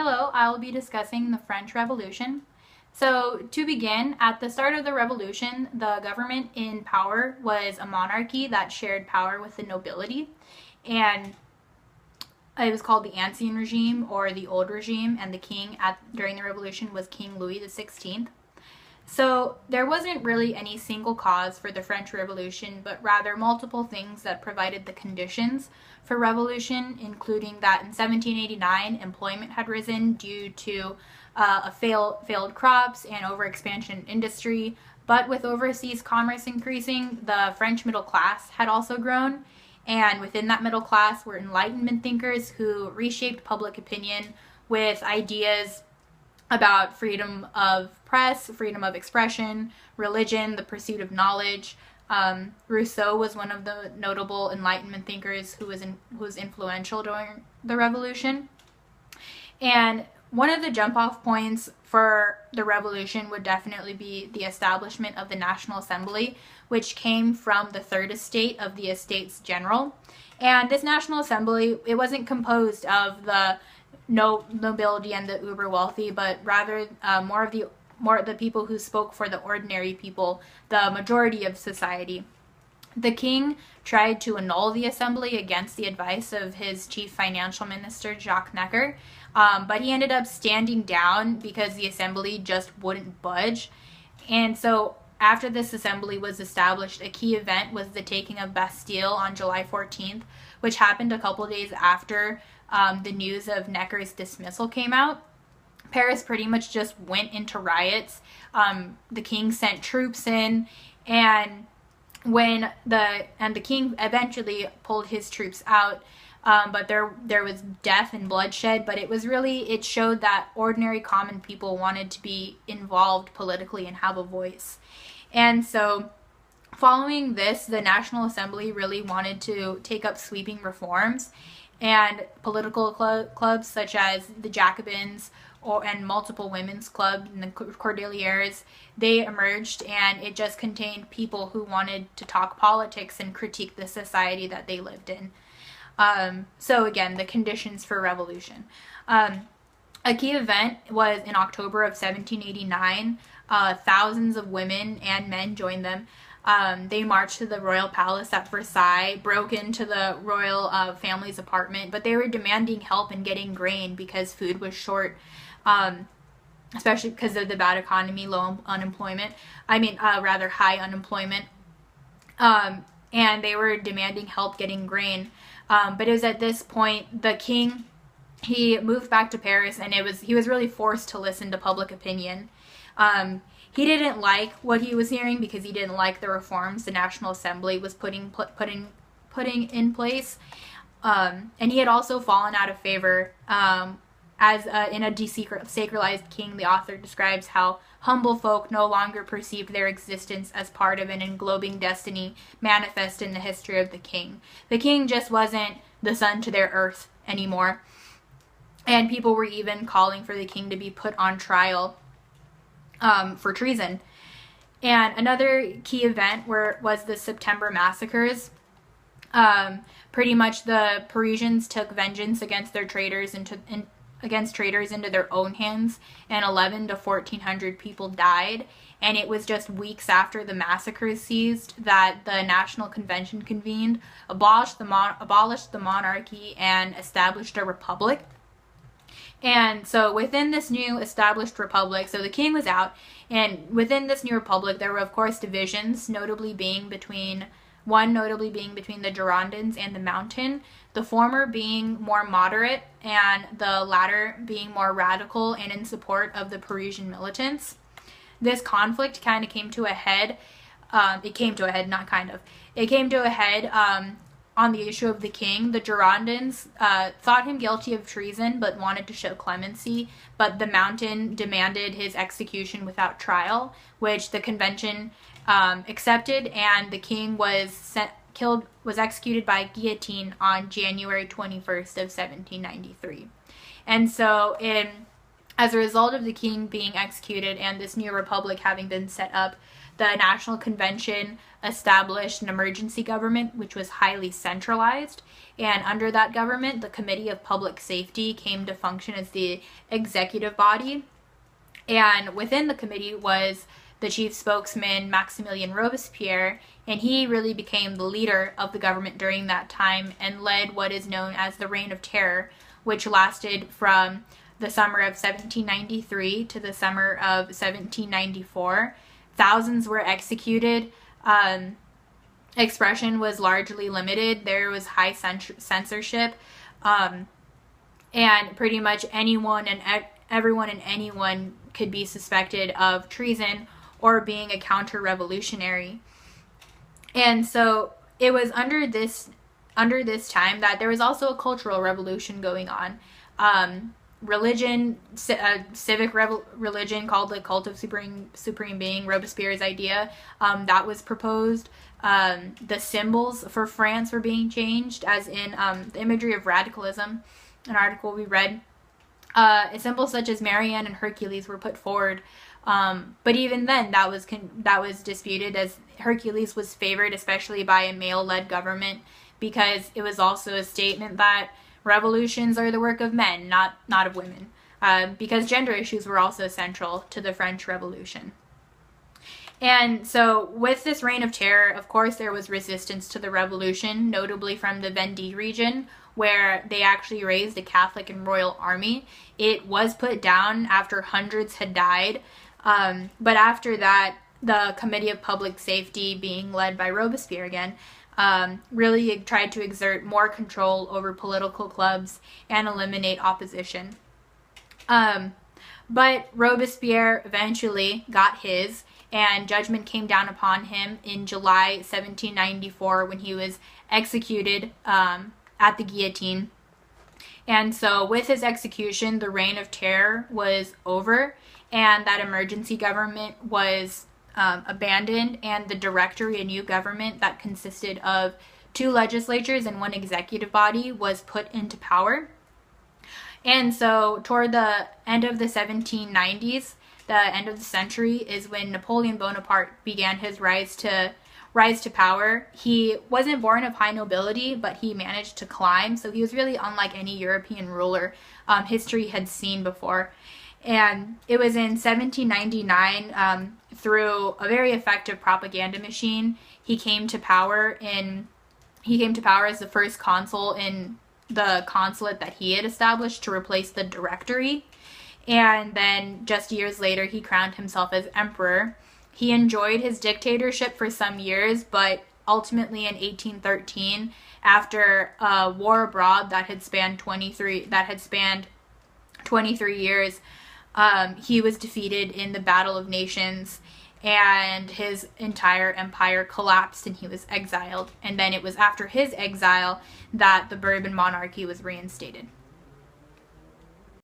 Hello, I'll be discussing the French Revolution. So, to begin, at the start of the revolution, the government in power was a monarchy that shared power with the nobility, and it was called the Ancien regime or the Old regime, and the king during the revolution was King Louis XVI. So there wasn't really any single cause for the French Revolution, but rather multiple things that provided the conditions for revolution, including that in 1789 employment had risen due to failed crops and overexpansion in industry. But with overseas commerce increasing, the French middle class had also grown. And within that middle class were Enlightenment thinkers who reshaped public opinion with ideas about freedom of press, freedom of expression, religion, the pursuit of knowledge. Rousseau was one of the notable Enlightenment thinkers who was influential during the revolution. And one of the jump-off points for the revolution would definitely be the establishment of the National Assembly, which came from the Third Estate of the Estates General. And this National Assembly, it wasn't composed of the nobility and the uber wealthy, but rather more of the people who spoke for the ordinary people, the majority of society. The king tried to annul the assembly against the advice of his chief financial minister, Jacques Necker, but he ended up standing down because the assembly just wouldn't budge. And so after this assembly was established, a key event was the taking of Bastille on July 14th, which happened a couple days after the news of Necker's dismissal came out. Paris pretty much just went into riots. The king sent troops in, and the king eventually pulled his troops out, but there was death and bloodshed. But it showed that ordinary common people wanted to be involved politically and have a voice. And so following this, the National Assembly really wanted to take up sweeping reforms, and political clubs such as the Jacobins and multiple women's clubs and the Cordeliers, they emerged, and it just contained people who wanted to talk politics and critique the society that they lived in. So again, the conditions for revolution. A key event was in October of 1789. Thousands of women and men joined them. They marched to the royal palace at Versailles, broke into the royal family's apartment, but they were demanding help in getting grain because food was short, especially because of the bad economy, low unemployment. Rather high unemployment. And they were demanding help getting grain. But it was at this point the king, he moved back to Paris, and he was really forced to listen to public opinion. He didn't like what he was hearing because he didn't like the reforms the National Assembly was putting in place. And he had also fallen out of favor in a desacralized king. The author describes how humble folk no longer perceived their existence as part of an englobing destiny manifest in the history of the king. The king just wasn't the sun to their earth anymore. And people were even calling for the king to be put on trial for treason. And another key event was the September massacres. Pretty much the Parisians took vengeance against their traitors into their own hands, and 1,100 to 1,400 people died. And it was just weeks after the massacres ceased that the National Convention convened, abolished the monarchy, and established a republic. And so within this new established republic, so the king was out, and within this new republic there were of course divisions, notably being between the Girondins and the Mountain, the former being more moderate and the latter being more radical and in support of the Parisian militants. This conflict kind of came to a head. It came to a head on the issue of the king. The Girondins thought him guilty of treason but wanted to show clemency, but the Mountain demanded his execution without trial, which the convention accepted, and the king was executed by guillotine on January 21st of 1793. And so as a result of the king being executed and this new republic having been set up, the National Convention established an emergency government, which was highly centralized. And under that government, the Committee of Public Safety came to function as the executive body. And within the committee was the chief spokesman, Maximilien Robespierre, and he really became the leader of the government during that time and led what is known as the Reign of Terror, which lasted from the summer of 1793 to the summer of 1794. Thousands were executed. Expression was largely limited. There was high censorship. And pretty much anyone and everyone and anyone could be suspected of treason or being a counter-revolutionary. And so it was under this time that there was also a cultural revolution going on. Religion, civic religion called the cult of supreme being, Robespierre's idea, that was proposed. The symbols for France were being changed, as in the imagery of radicalism, an article we read. Symbols such as Marianne and Hercules were put forward. But even then, that was disputed, as Hercules was favored, especially by a male-led government, because it was also a statement that revolutions are the work of men, not of women, because gender issues were also central to the French Revolution. And so with this reign of terror, of course, there was resistance to the revolution, notably from the Vendée region, where they actually raised a Catholic and royal army. It was put down after hundreds had died. But after that, the Committee of Public Safety, being led by Robespierre again, really tried to exert more control over political clubs and eliminate opposition. But Robespierre eventually got his, and judgment came down upon him in July 1794 when he was executed at the guillotine. And so with his execution, the reign of terror was over, and that emergency government was abandoned, and the Directory, a new government that consisted of 2 legislatures and 1 executive body, was put into power. And so toward the end of the 1790s, the end of the century, is when Napoleon Bonaparte began his rise to power. He wasn't born of high nobility, but he managed to climb, so he was really unlike any European ruler history had seen before. And it was in 1799, through a very effective propaganda machine, he came to power as the first consul in the consulate that he had established to replace the Directory. And then just years later, he crowned himself as emperor. He enjoyed his dictatorship for some years, but ultimately in 1813, after a war abroad that had spanned 23 years, he was defeated in the Battle of Nations, and his entire empire collapsed and he was exiled. And then it was after his exile that the Bourbon monarchy was reinstated.